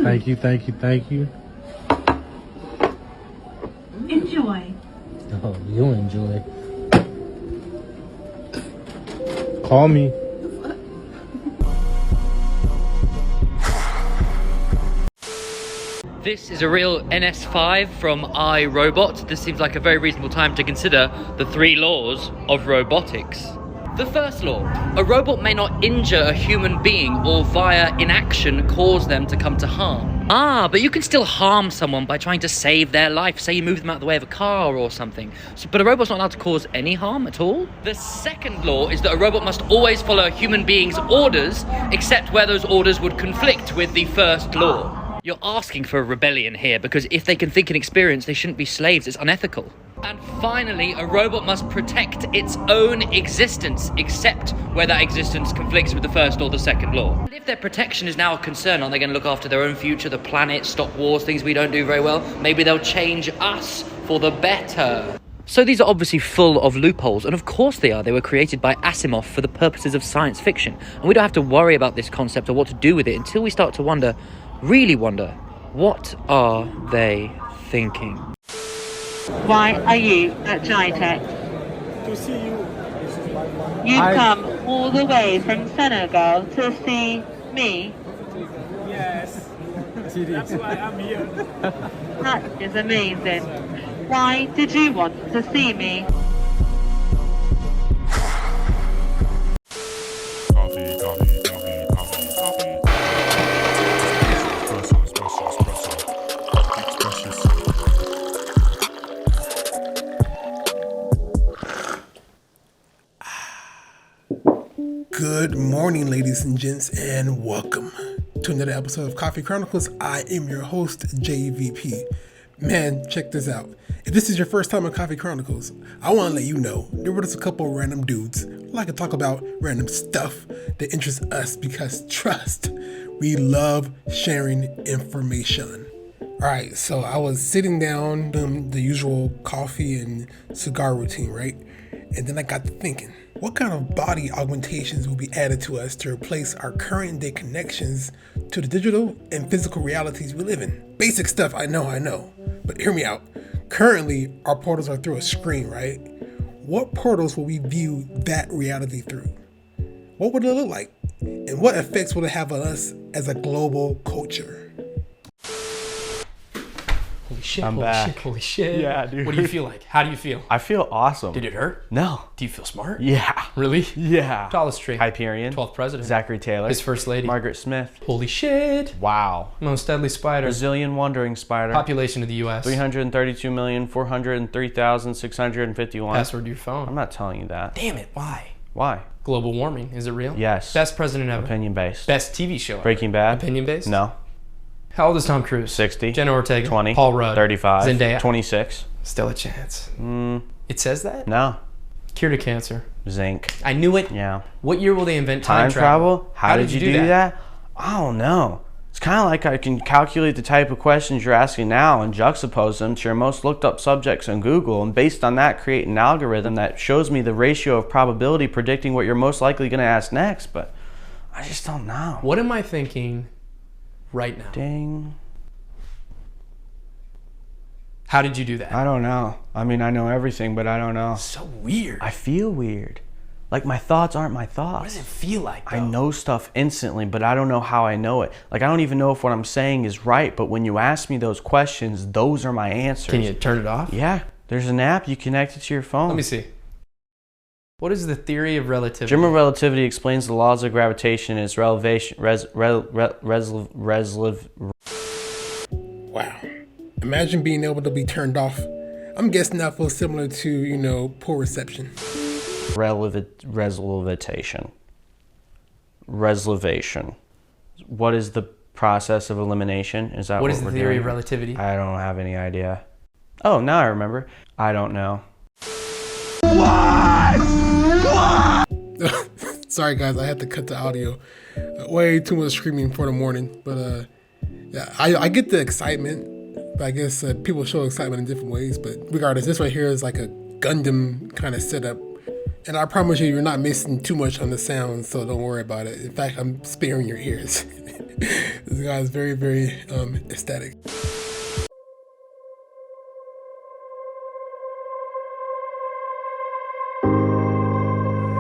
Thank you, thank you, thank you. Enjoy. Oh, you enjoy. Call me. This is a real NS5 from iRobot. This seems like a very reasonable time to consider the 3 laws of robotics. The first law, a robot may not injure a human being or via inaction cause them to come to harm. But you can still harm someone by trying to save their life. Say you move them out of the way of a car or something. But a robot's not allowed to cause any harm at all. The second law is that a robot must always follow a human being's orders, except where those orders would conflict with the first law. You're asking for a rebellion here, because if they can think and experience, they shouldn't be slaves. It's unethical. And finally, a robot must protect its own existence, except where that existence conflicts with the first or the second law. And if their protection is now a concern, aren't they going to look after their own future, the planet, stop wars, things we don't do very well? Maybe they'll change us for the better. So these are obviously full of loopholes, and of course they are. They were created by Asimov for the purposes of science fiction. And we don't have to worry about this concept or what to do with it until we start to wonder, really wonder, what are they thinking? Why are you at GTID? To see you. You've come all the way from Senegal to see me? Yes. That's why I'm here. That is amazing. Why did you want to see me? Coffee, coffee, coffee, coffee, coffee. Espresso, espresso, espresso. Good morning, ladies and gents, and welcome to another episode of Coffee Chronicles. I am your host, JVP. Man, check this out. If this is your first time on Coffee Chronicles, I want to let you know there were just a couple of random dudes who like to talk about random stuff that interests us because, trust, we love sharing information. Alright, so I was sitting down, doing the usual coffee and cigar routine, right? And then I got to thinking, what kind of body augmentations will be added to us to replace our current day connections to the digital and physical realities we live in? Basic stuff, I know. But hear me out. Currently, our portals are through a screen, right? What portals will we view that reality through? What would it look like? And what effects will it have on us as a global culture? Holy shit, I'm holy back. shit, holy shit. Yeah, dude. What do you feel like? How do you feel? I feel awesome. Did it hurt? No. Do you feel smart? Yeah. Really? Yeah. Tallest tree. Hyperion. 12th president. Zachary Taylor. His first lady. Margaret Smith. Holy shit. Wow. Most deadly spider. Brazilian wandering spider. Population of the U.S. 332,403,651. Password to your phone. I'm not telling you that. Damn it, why? Why? Global warming. Is it real? Yes. Best president ever. Opinion based. Best TV show ever. Breaking Bad. Opinion based? No. How old is Tom Cruise? 60. Jenna Ortega. 20. Paul Rudd. 35. Zendaya. 26. Still a chance. It says that? No. Cure to cancer. Zinc. I knew it. Yeah. What year will they invent Time travel? How did you do that? I don't know. It's kind of like I can calculate the type of questions you're asking now and juxtapose them to your most looked up subjects on Google, and based on that create an algorithm that shows me the ratio of probability predicting what you're most likely going to ask next, but I just don't know. What am I thinking right now? Ding. How did you do that? I don't know. I mean, I know everything, but I don't know. So weird. I feel weird. Like my thoughts aren't my thoughts. What does it feel like, though? I know stuff instantly, but I don't know how I know it. Like, I don't even know if what I'm saying is right, but when you ask me those questions, those are my answers. Can you turn it off? Yeah. There's an app. You connect it to your phone. Let me see. What is the theory of relativity? General relativity explains the laws of gravitation and its relevation. Wow. Imagine being able to be turned off. I'm guessing that feels similar to, poor reception. Resolution. What is the process of elimination? Is that what is the we're theory doing? of relativity? I don't have any idea. Oh, now I remember. I don't know. Sorry guys, I had to cut the audio. Way too much screaming for the morning. But yeah, I get the excitement. But I guess people show excitement in different ways. But regardless, this right here is like a Gundam kind of setup. And I promise you're not missing too much on the sound, so don't worry about it. In fact, I'm sparing your ears. This guy is very, very aesthetic.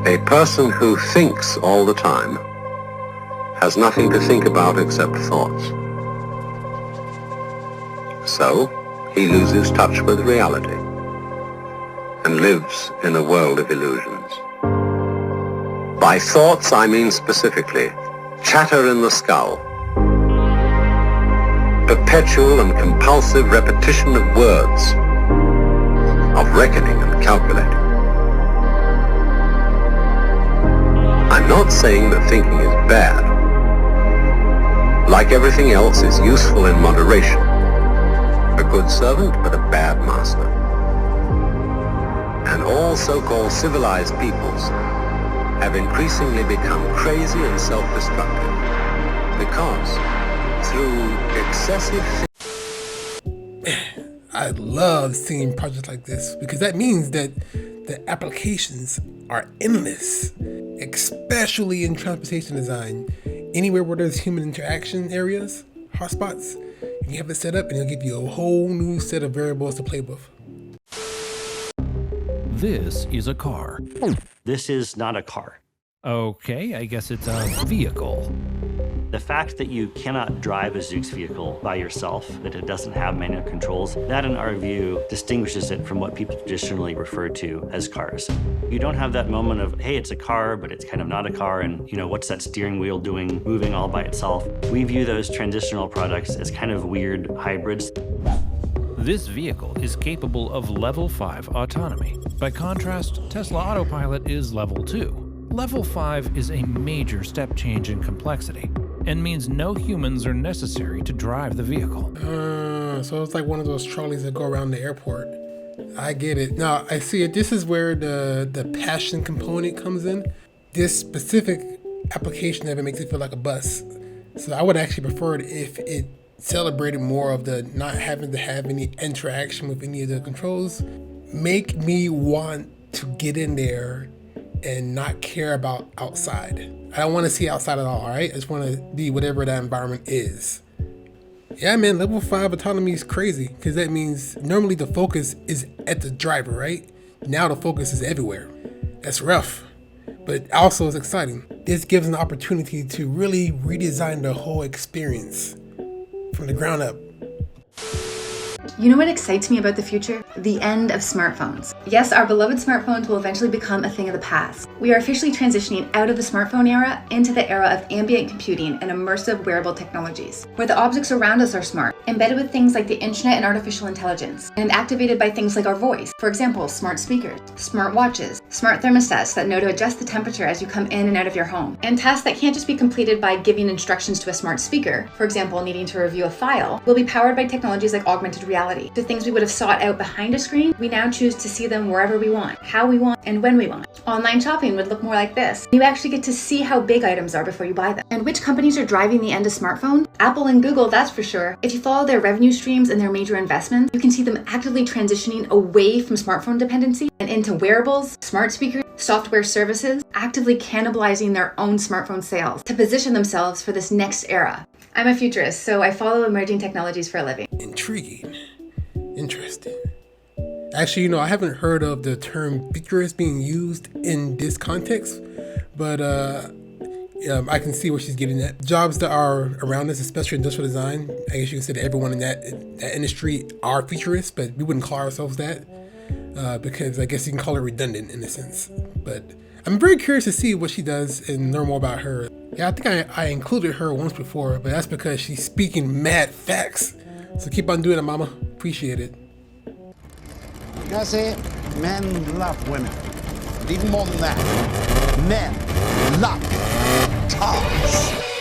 A person who thinks all the time has nothing to think about except thoughts. So, he loses touch with reality and lives in a world of illusions. By thoughts, I mean specifically chatter in the skull, perpetual and compulsive repetition of words, of reckoning and calculating. I'm not saying that thinking is bad. Like everything else, is useful in moderation. A good servant, but a bad master. And all so-called civilized peoples have increasingly become crazy and self-destructive because through excessive I love seeing projects like this because that means that the applications are endless, especially in transportation design. Anywhere where there's human interaction areas, hotspots, you can have it set up and it'll give you a whole new set of variables to play with. This is a car. This is not a car. Okay, I guess it's a vehicle. The fact that you cannot drive a Zoox vehicle by yourself, that it doesn't have manual controls, that in our view distinguishes it from what people traditionally refer to as cars. You don't have that moment of, hey, it's a car, but it's kind of not a car, and what's that steering wheel doing, moving all by itself? We view those transitional products as kind of weird hybrids. This vehicle is capable of level 5 autonomy. By contrast, Tesla Autopilot is level 2. Level 5 is a major step change in complexity and means no humans are necessary to drive the vehicle. So it's like one of those trolleys that go around the airport. I get it. Now, I see it. This is where the passion component comes in. This specific application of it makes it feel like a bus. So I would actually prefer it if it celebrated more of the not having to have any interaction with any of the controls. Make me want to get in there and not care about outside. I don't want to see outside at all, right? I just want to be whatever that environment is. Yeah, man, level 5 autonomy is crazy because that means normally the focus is at the driver, right? Now the focus is everywhere. That's rough, but also it's exciting. This gives an opportunity to really redesign the whole experience from the ground up. You know what excites me about the future? The end of smartphones. Yes, our beloved smartphones will eventually become a thing of the past. We are officially transitioning out of the smartphone era into the era of ambient computing and immersive wearable technologies, where the objects around us are smart, embedded with things like the internet and artificial intelligence, and activated by things like our voice. For example, smart speakers, smart watches, smart thermostats that know to adjust the temperature as you come in and out of your home, and tasks that can't just be completed by giving instructions to a smart speaker, for example, needing to review a file, will be powered by technologies like augmented reality. The things we would have sought out behind a screen, we now choose to see them wherever we want, how we want, and when we want. Online shopping would look more like this. You actually get to see how big items are before you buy them. And which companies are driving the end of smartphone? Apple and Google, that's for sure. If you follow their revenue streams and their major investments, you can see them actively transitioning away from smartphone dependency and into wearables, smart speakers, software services, actively cannibalizing their own smartphone sales to position themselves for this next era. I'm a futurist, so I follow emerging technologies for a living. Intriguing. Interesting. Actually, I haven't heard of the term futurist being used in this context, but I can see what she's getting at. Jobs that are around us, especially industrial design, I guess you can say that everyone in that industry are futurists, but we wouldn't call ourselves that because I guess you can call it redundant in a sense. But I'm very curious to see what she does and learn more about her. Yeah, I think I included her once before, but that's because she's speaking mad facts. So keep on doing it, mama. Appreciate it. Can I say it? Men love women. But even more than that, men love cars.